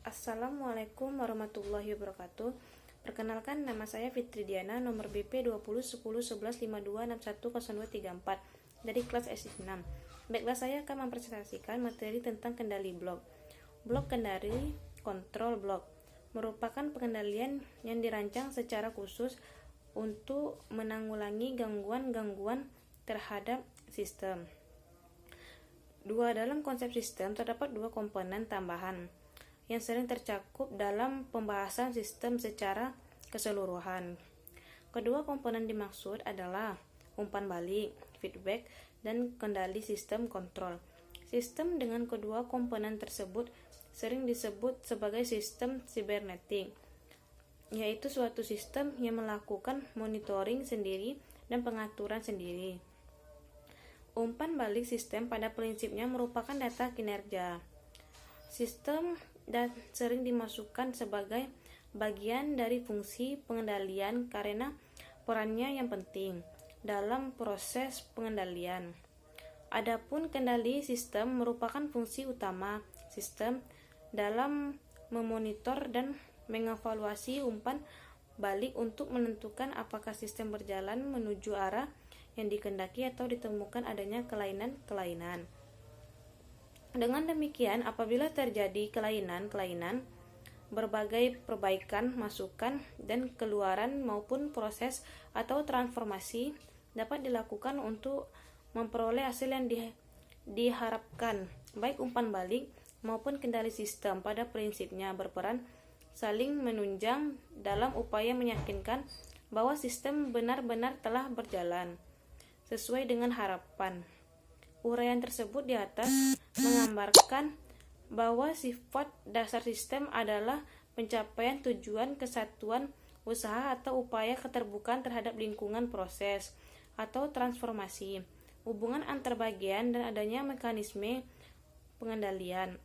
Assalamualaikum warahmatullahi wabarakatuh. Perkenalkan, nama saya Fitri Diana, nomor BP 20101152610234 dari kelas S6. Baiklah, saya akan mempresentasikan materi tentang kendali blok. Blok kendali kontrol blok merupakan pengendalian yang dirancang secara khusus untuk menanggulangi gangguan-gangguan terhadap sistem. Dalam konsep sistem terdapat dua komponen tambahan yang sering tercakup dalam pembahasan sistem secara keseluruhan. Kedua komponen dimaksud adalah umpan balik, feedback, dan kendali sistem kontrol. Sistem dengan kedua komponen tersebut sering disebut sebagai sistem sibernetik, yaitu suatu sistem yang melakukan monitoring sendiri dan pengaturan sendiri. Umpan balik sistem pada prinsipnya merupakan data kinerja sistem dan sering dimasukkan sebagai bagian dari fungsi pengendalian karena perannya yang penting dalam proses pengendalian. Adapun kendali sistem merupakan fungsi utama sistem dalam memonitor dan mengevaluasi umpan balik untuk menentukan apakah sistem berjalan menuju arah yang dikehendaki atau ditemukan adanya kelainan-kelainan. Dengan demikian, apabila terjadi kelainan-kelainan, berbagai perbaikan, masukan, dan keluaran maupun proses atau transformasi dapat dilakukan untuk memperoleh hasil yang diharapkan. Baik umpan balik maupun kendali sistem pada prinsipnya berperan saling menunjang dalam upaya meyakinkan bahwa sistem benar-benar telah berjalan sesuai dengan harapan. Uraian tersebut di atas menggambarkan bahwa sifat dasar sistem adalah pencapaian tujuan kesatuan usaha atau upaya keterbukaan terhadap lingkungan proses atau transformasi, hubungan antar bagian, dan adanya mekanisme pengendalian.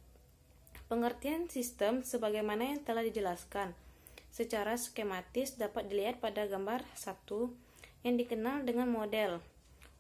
Pengertian sistem sebagaimana yang telah dijelaskan secara skematis dapat dilihat pada gambar 1 yang dikenal dengan model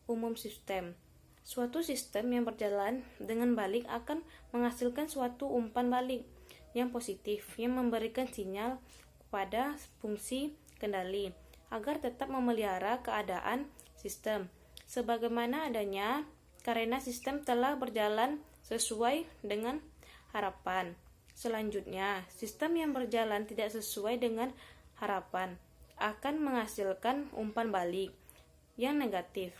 umum sistem. Suatu sistem yang berjalan dengan balik akan menghasilkan suatu umpan balik yang positif yang memberikan sinyal kepada fungsi kendali agar tetap memelihara keadaan sistem sebagaimana adanya karena sistem telah berjalan sesuai dengan harapan. Selanjutnya, sistem yang berjalan tidak sesuai dengan harapan akan menghasilkan umpan balik yang negatif.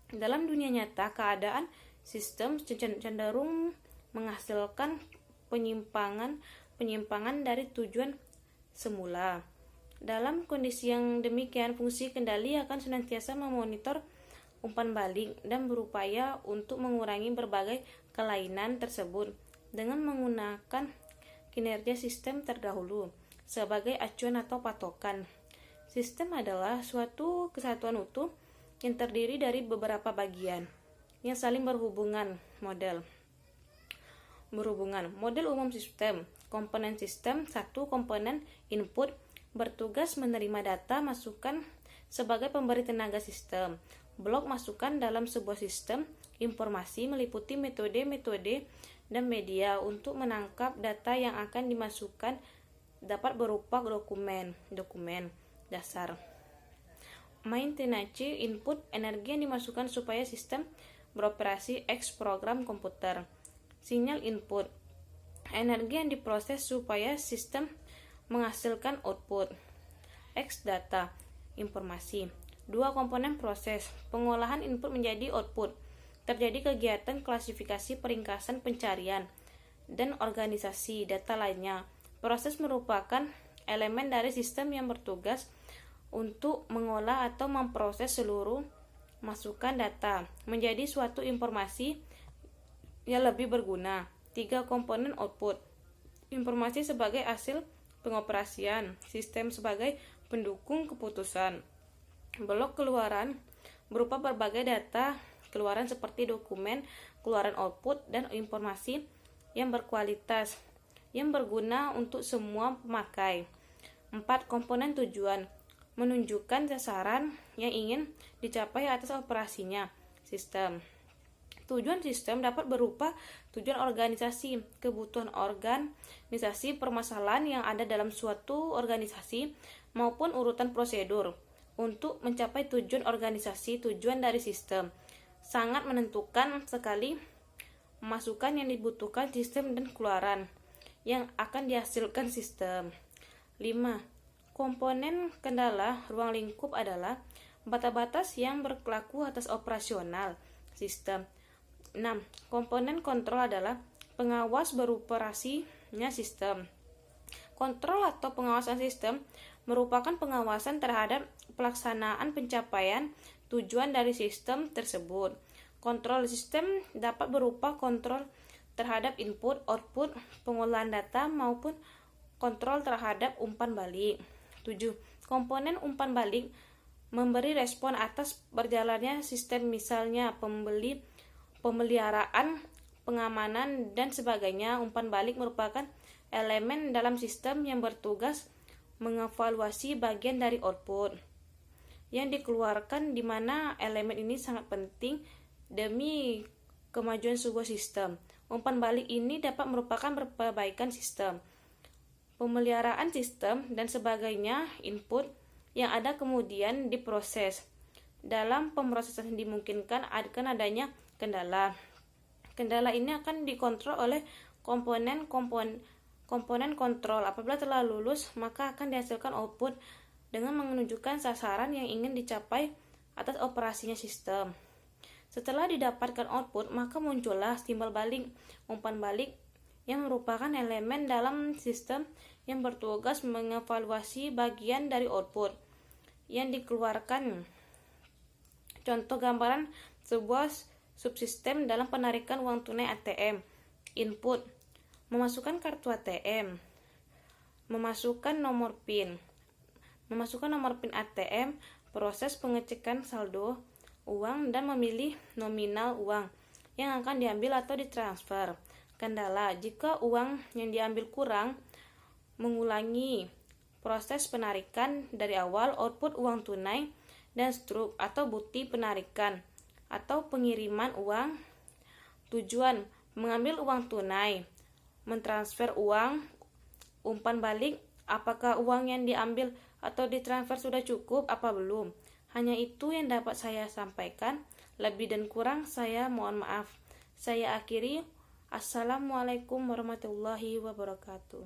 Dalam dunia nyata, keadaan sistem cenderung menghasilkan penyimpangan dari tujuan semula. Dalam kondisi yang demikian, fungsi kendali akan senantiasa memonitor umpan balik dan berupaya untuk mengurangi berbagai kelainan tersebut dengan menggunakan kinerja sistem terdahulu sebagai acuan atau patokan. Sistem adalah suatu kesatuan utuh yang terdiri dari beberapa bagian yang saling berhubungan. Model umum sistem. Komponen sistem. 1. Komponen input bertugas menerima data masukan sebagai pemberi tenaga sistem. Blok masukan dalam sebuah sistem informasi meliputi metode-metode dan media untuk menangkap data yang akan dimasukkan dapat berupa dokumen dasar. Maintenance input energi yang dimasukkan supaya sistem beroperasi X program komputer. Sinyal input energi yang diproses supaya sistem menghasilkan output X data informasi. 2. Komponen proses pengolahan input menjadi output. Terjadi kegiatan klasifikasi, peringkasan, pencarian, dan organisasi data lainnya. Proses merupakan elemen dari sistem yang bertugas untuk mengolah atau memproses seluruh masukan data menjadi suatu informasi yang lebih berguna. 3. Komponen output informasi sebagai hasil pengoperasian, sistem sebagai pendukung keputusan. Blok keluaran berupa berbagai data keluaran seperti dokumen, keluaran output, dan informasi yang berkualitas yang berguna untuk semua pemakai. 4. Komponen tujuan menunjukkan sasaran yang ingin dicapai atas operasinya sistem. Tujuan sistem dapat berupa tujuan organisasi, kebutuhan organisasi, permasalahan yang ada dalam suatu organisasi, maupun urutan prosedur. Untuk mencapai tujuan organisasi, tujuan dari sistem sangat menentukan sekali masukan yang dibutuhkan sistem dan keluaran yang akan dihasilkan sistem. 5. Komponen kendala ruang lingkup adalah batas-batas yang berlaku atas operasional sistem. 6. Komponen kontrol adalah pengawas beroperasinya sistem. Kontrol atau pengawasan sistem merupakan pengawasan terhadap pelaksanaan pencapaian tujuan dari sistem tersebut. Kontrol sistem dapat berupa kontrol terhadap input, output, pengolahan data, maupun kontrol terhadap umpan balik. 7. Komponen umpan balik memberi respon atas berjalannya sistem, misalnya pemeliharaan, pengamanan, dan sebagainya. Umpan balik merupakan elemen dalam sistem yang bertugas mengevaluasi bagian dari output yang dikeluarkan, di mana elemen ini sangat penting demi kemajuan sebuah sistem. Umpan balik ini dapat merupakan perbaikan sistem, pemeliharaan sistem, dan sebagainya. Input yang ada kemudian diproses. Dalam pemrosesan dimungkinkan akan adanya kendala. Kendala ini akan dikontrol oleh komponen kontrol. Apabila telah lulus, maka akan dihasilkan output dengan menunjukkan sasaran yang ingin dicapai atas operasinya sistem. Setelah didapatkan output, maka muncullah timbal balik, umpan balik, yang merupakan elemen dalam sistem yang bertugas mengevaluasi bagian dari output yang dikeluarkan. Contoh gambaran sebuah subsistem dalam penarikan uang tunai ATM. Input: memasukkan kartu ATM, memasukkan nomor PIN ATM, proses pengecekan saldo uang, dan memilih nominal uang yang akan diambil atau ditransfer. Kendala: jika uang yang diambil kurang, mengulangi proses penarikan dari awal. Output: uang tunai dan struk atau bukti penarikan atau pengiriman uang. Tujuan: mengambil uang tunai, mentransfer uang. Umpan balik: apakah uang yang diambil atau ditransfer sudah cukup apa belum? Hanya itu yang dapat saya sampaikan. Lebih dan kurang saya mohon maaf. Saya akhiri. Assalamualaikum warahmatullahi wabarakatuh.